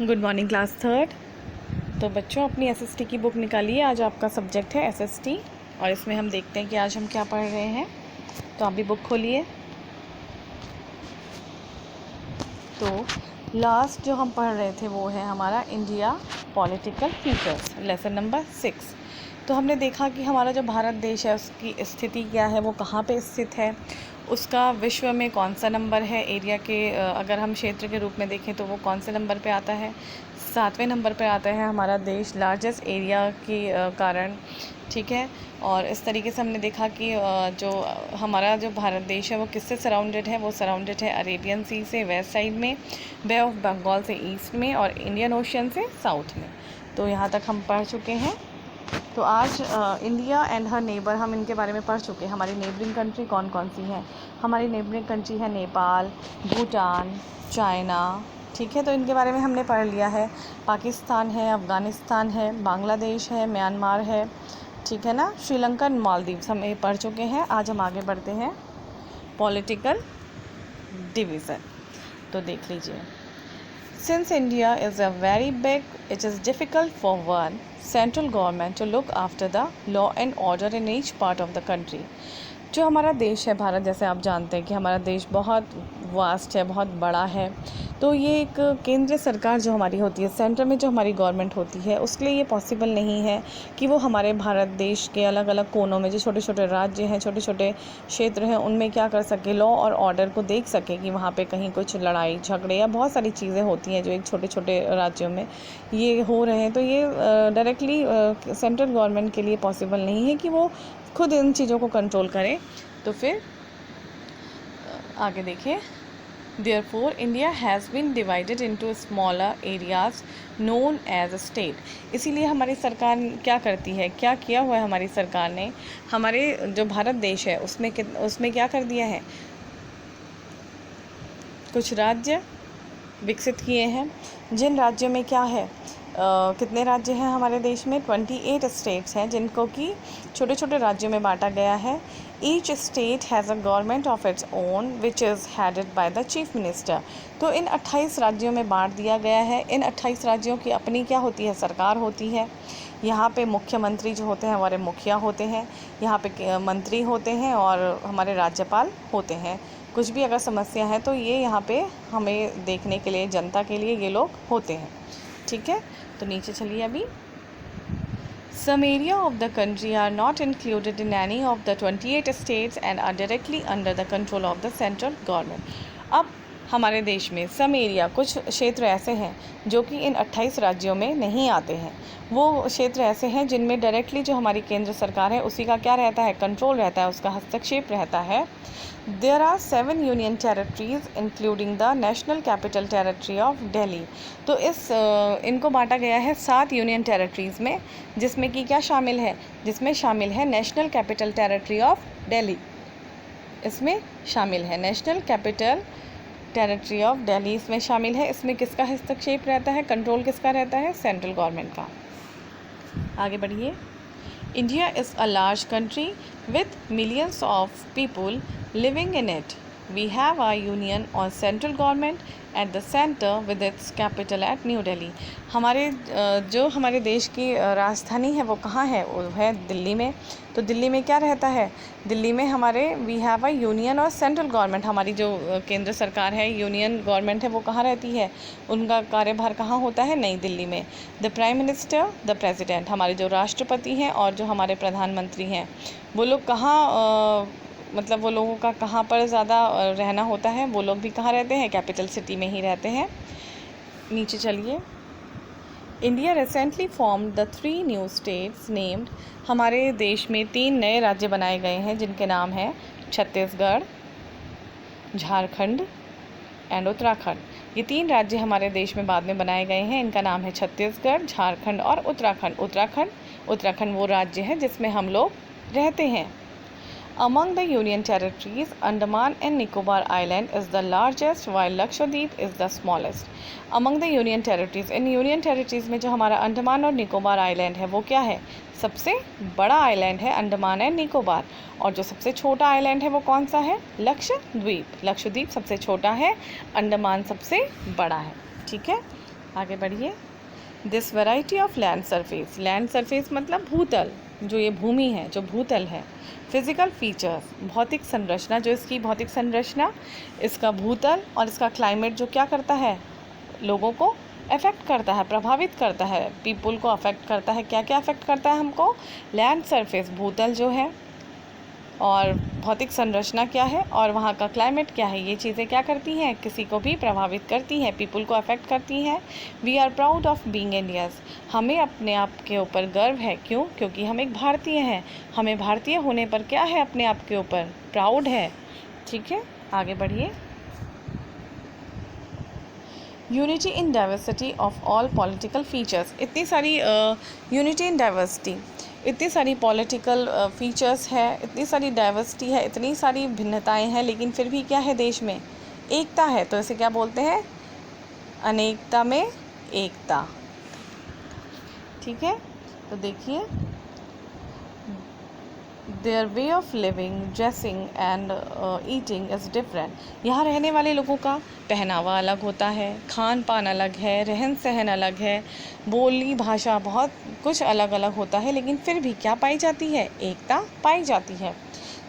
Good morning class third. तो बच्चों अपनी एसएसटी की बुक निकालिए। आज आपका सब्जेक्ट है एसएसटी और इसमें हम देखते हैं कि आज हम क्या पढ़ रहे हैं। तो आप भी बुक खोलिए। तो लास्ट जो हम पढ़ रहे थे वो है हमारा India political features, lesson number 6। तो हमने देखा कि हमारा जो भारत देश है उसकी स्थिति क्या है, वो कहाँ पे स्थित है, उसका विश्व में कौन सा नंबर है, एरिया के अगर हम क्षेत्र के रूप में देखें तो वो कौन से नंबर पे आता है। 7वें नंबर पे आता है हमारा देश लार्जेस्ट एरिया के कारण, ठीक है। और इस तरीके से हमने देखा कि जो हमारा जो भारत देश है वो किससे सराउंडेड है, वो सराउंडेड है अरेबियन सी से वेस्ट साइड में, बे ऑफ बंगाल से ईस्ट में और इंडियन ओशियन से साउथ में। तो यहाँ तक हम पढ़ चुके हैं। तो आज इंडिया एंड हर नेबर, हम इनके बारे में पढ़ चुके हैं। हमारी नेबरिंग कंट्री कौन कौन सी हैं। हमारी नेबरिंग कंट्री है नेपाल, भूटान, चाइना, ठीक है। तो इनके बारे में हमने पढ़ लिया है। पाकिस्तान है, अफ़गानिस्तान है, बांग्लादेश है, म्यांमार है, ठीक है ना, श्रीलंका, मालदीव्स हम ये पढ़ चुके हैं। आज हम आगे बढ़ते हैं पॉलिटिकल डिवीज़न। तो देख लीजिए। Since India is a very big, it is difficult for one central government to look after the law and order in each part of the country. जो हमारा देश है भारत, जैसे आप जानते हैं कि हमारा देश बहुत वास्ट है, बहुत बड़ा है। तो ये एक केंद्र सरकार जो हमारी होती है, सेंटर में जो हमारी गवर्नमेंट होती है, उसके लिए ये पॉसिबल नहीं है कि वो हमारे भारत देश के अलग अलग कोनों में जो छोटे छोटे राज्य हैं, छोटे छोटे क्षेत्र हैं, उनमें क्या कर सके, लॉ और ऑर्डर को देख सके कि वहाँ पे कहीं कुछ लड़ाई झगड़े या बहुत सारी चीज़ें होती हैं जो एक छोटे छोटे राज्यों में ये हो रहे हैं। तो ये डायरेक्टली सेंट्रल गवर्नमेंट के लिए पॉसिबल नहीं है कि वो खुद इन चीज़ों को कंट्रोल करें। तो फिर आगे देखिए। Therefore, India has been divided into smaller areas known as a state. इसीलिए हमारी सरकार क्या करती है, क्या किया हुआ है हमारी सरकार ने, हमारे जो भारत देश है उसमें क्या कर दिया है, कुछ राज्य विकसित किए हैं। जिन राज्यों में क्या है, कितने राज्य हैं हमारे देश में, 28 स्टेट्स हैं जिनको कि छोटे छोटे राज्यों में बांटा गया है। Each state has a government of its own which is headed by the chief minister. तो इन 28 राज्यों में बांट दिया गया है। इन 28 राज्यों की अपनी क्या होती है, सरकार होती है। यहाँ पे मुख्यमंत्री जो होते हैं हमारे मुखिया होते हैं, यहाँ पे मंत्री होते हैं और हमारे राज्यपाल होते हैं। कुछ भी अगर समस्या है तो ये यहाँ पे हमें देखने के लिए, जनता के लिए ये लोग होते हैं, ठीक है। तो नीचे चलिए अभी। Some area of the country are not included in any of the 28 states and are directly under the control of the central government. अब हमारे देश में सम एरिया, कुछ क्षेत्र ऐसे हैं जो कि इन 28 राज्यों में नहीं आते हैं। वो क्षेत्र ऐसे हैं जिनमें डायरेक्टली जो हमारी केंद्र सरकार है उसी का क्या रहता है, कंट्रोल रहता है, उसका हस्तक्षेप रहता है। There are 7 union territories including the national capital territory of Delhi. तो इनको बांटा गया है 7 यूनियन टेरिटरीज़ में, जिसमें कि क्या शामिल है, जिसमें शामिल है national capital territory of Delhi. इसमें शामिल है national capital territory of Delhi, इसमें शामिल है। इसमें किसका हस्तक्षेप रहता है, कंट्रोल किसका रहता है, सेंट्रल गवर्नमेंट का। आगे बढ़िए। India is a large country with millions of people living in it. We have a union or central government at the center with its capital at New Delhi. जो हमारे देश की राजधानी है वो कहाँ है, वो है दिल्ली में। तो दिल्ली में क्या रहता है, दिल्ली में हमारे वी हैव अ यूनियन और सेंट्रल गवर्नमेंट, हमारी जो केंद्र सरकार है, यूनियन गवर्नमेंट है, वो कहाँ रहती है, उनका कार्यभार कहाँ होता है, नई दिल्ली में। The prime minister, the president, हमारे जो राष्ट्रपति हैं और जो हमारे प्रधानमंत्री हैं वो लोग कहाँ, मतलब वो लोगों का कहाँ पर ज़्यादा रहना होता है, वो लोग भी कहाँ रहते हैं, कैपिटल सिटी में ही रहते हैं। नीचे चलिए। India recently formed the 3 new states named. हमारे देश में 3 नए राज्य बनाए गए हैं जिनके नाम हैं छत्तीसगढ़, झारखंड एंड उत्तराखंड। ये 3 राज्य हमारे देश में बाद में बनाए गए हैं। इनका नाम है छत्तीसगढ़, झारखंड और उत्तराखंड। उत्तराखंड वो राज्य है जिसमें हम लोग रहते हैं। Among the union territories, Andaman and Nicobar Island is the largest, while Lakshadweep is the smallest. Among the union territories, in union territories में जो हमारा अंडमान और निकोबार आइलैंड है वो क्या है, सबसे बड़ा आइलैंड है अंडमान एंड निकोबार। और जो सबसे छोटा आइलैंड है वो कौन सा है, लक्षद्वीप। लक्षद्वीप सबसे छोटा है, अंडमान सबसे बड़ा है, ठीक है। आगे बढ़िए। This variety of land surface मतलब भूतल, जो ये भूमि है, जो भूतल है। फिजिकल फीचर्स, भौतिक संरचना, जो इसकी भौतिक संरचना, इसका भूतल और इसका क्लाइमेट जो क्या करता है, लोगों को अफेक्ट करता है, प्रभावित करता है, पीपल को अफेक्ट करता है। क्या क्या अफेक्ट करता है हमको? लैंड सरफेस, भूतल जो है, और भौतिक संरचना क्या है, और वहाँ का क्लाइमेट क्या है। ये चीज़ें क्या करती हैं, किसी को भी प्रभावित करती हैं, पीपल को अफेक्ट करती हैं। We are proud of being Indians, हमें अपने आप के ऊपर गर्व है। क्यों? क्योंकि हम एक भारतीय हैं। हमें भारतीय होने पर क्या है, अपने आप के ऊपर प्राउड है। ठीक है, आगे बढ़िए। Unity in diversity of all political features, इतनी सारी यूनिटी इन डाइवर्सिटी, इतनी सारी पॉलिटिकल फीचर्स है, इतनी सारी डाइवर्सिटी है, इतनी सारी भिन्नताएं हैं, लेकिन फिर भी क्या है, देश में एकता है। तो इसे क्या बोलते हैं? अनेकता में एकता। ठीक है, तो देखिए, their way of living, dressing and eating is different. यहाँ रहने वाले लोगों का पहनावा अलग होता है, खान पान अलग है, रहन सहन अलग है, बोली भाषा बहुत कुछ अलग अलग होता है, लेकिन फिर भी क्या पाई जाती है? एकता पाई जाती है।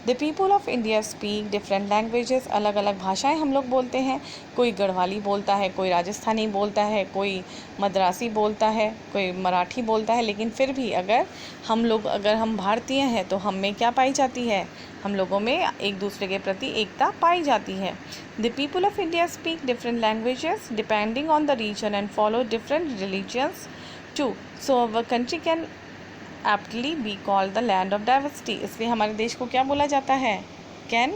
The people of India speak different languages, अलग अलग भाषाएं हम लोग बोलते हैं। कोई गढ़वाली बोलता है, कोई राजस्थानी बोलता है, कोई मद्रासी बोलता है, कोई मराठी बोलता है, लेकिन फिर भी अगर हम भारतीय हैं तो हम में क्या पाई जाती है? हम लोगों में एक दूसरे के प्रति एकता पाई जाती है। The people of India speak different languages depending on the region and follow different religions too, so our country can aptly be called the land of diversity। इसलिए हमारे देश को क्या बोला जाता है? Can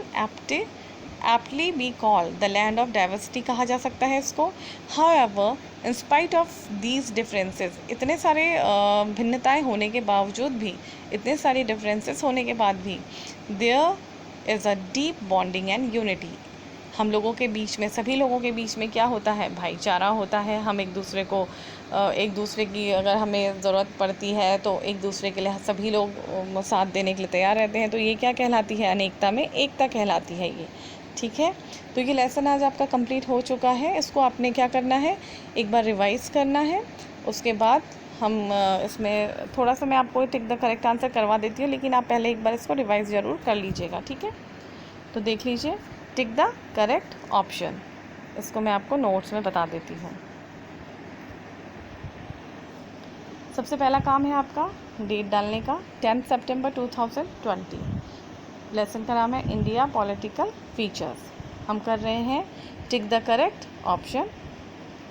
aptly be called the land of diversity कहा जा सकता है इसको। however in spite of these differences, इतने सारे भिन्नताएं होने के बावजूद भी, इतने सारे differences होने के बाद भी, there is a deep bonding and unity। हम लोगों के बीच में, सभी लोगों के बीच में क्या होता है? भाईचारा होता है। हम एक दूसरे की अगर हमें ज़रूरत पड़ती है तो एक दूसरे के लिए सभी लोग साथ देने के लिए तैयार रहते हैं। तो ये क्या कहलाती है? अनेकता में एकता कहलाती है ये। ठीक है, तो ये लेसन आज आपका कंप्लीट हो चुका है। इसको आपने क्या करना है? एक बार रिवाइज़ करना है। उसके बाद हम इसमें थोड़ा सा मैं आपको टिक द करेक्ट आंसर करवा देती हूँ, लेकिन आप पहले एक बार इसको रिवाइज़ ज़रूर कर लीजिएगा। ठीक है, तो देख लीजिए, टिक द करेक्ट ऑप्शन। इसको मैं आपको नोट्स में बता देती हूँ। सबसे पहला काम है आपका डेट डालने का, 10 सितंबर 2020। लेसन का नाम है इंडिया पॉलिटिकल फीचर्स। हम कर रहे हैं tick the correct option.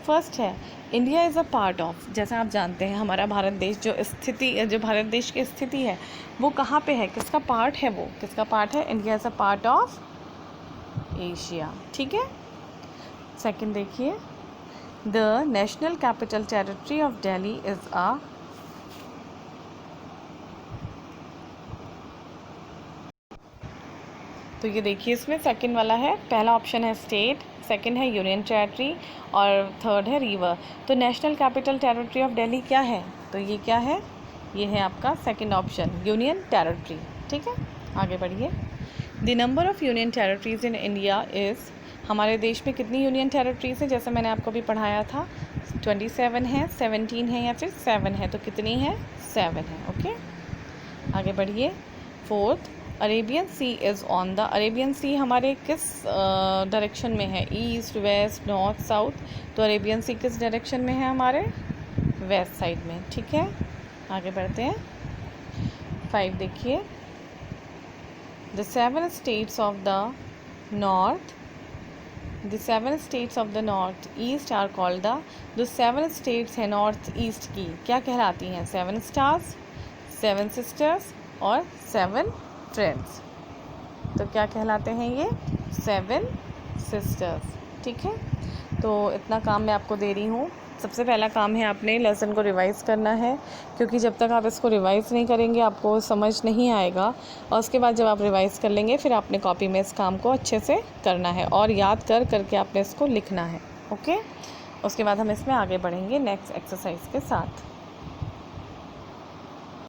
First है India is a part of, जैसा आप जानते हैं हमारा भारत देश जो भारत देश की स्थिति है वो कहाँ पे है, किसका पार्ट है, वो किसका पार्ट है? India is a part of Asia. ठीक है, सेकंड देखिए, the national capital territory of Delhi is a, तो ये देखिए इसमें सेकंड वाला है, पहला ऑप्शन है स्टेट, सेकंड है यूनियन टेरिटरी और थर्ड है रिवर। तो national capital territory of Delhi क्या है? तो ये क्या है? ये है आपका सेकंड ऑप्शन, यूनियन टेरिटरी। ठीक है, आगे बढ़िए। The number of union territories in India is, हमारे देश में कितनी यूनियन टेरिटरीज़ हैं? जैसे मैंने आपको भी पढ़ाया था, 27 है, 17 है या फिर 7 है। तो कितनी है? 7 है। ओके, आगे बढ़िए। Fourth, Arabian Sea is on the, Arabian Sea हमारे किस डायरेक्शन में है? East, west, north, south. तो अरेबियन सी किस डायरेक्शन में है? हमारे वेस्ट साइड में। ठीक है, आगे बढ़ते हैं। 5 देखिए, The seven states of the north east are called the, जो 7 states हैं नॉर्थ ईस्ट की क्या कहलाती हैं? 7 स्टार्स, 7 सिस्टर्स और 7 फ्रेंड्स। तो क्या कहलाते हैं ये? 7 सिस्टर्स। ठीक है, तो इतना काम मैं आपको दे रही हूँ। सबसे पहला काम है आपने लेसन को रिवाइज़ करना है, क्योंकि जब तक आप इसको रिवाइज़ नहीं करेंगे आपको समझ नहीं आएगा। और उसके बाद जब आप रिवाइज़ कर लेंगे फिर आपने कॉपी में इस काम को अच्छे से करना है और याद करके आपने इसको लिखना है। ओके, उसके बाद हम इसमें आगे बढ़ेंगे नेक्स्ट एक्सरसाइज के साथ।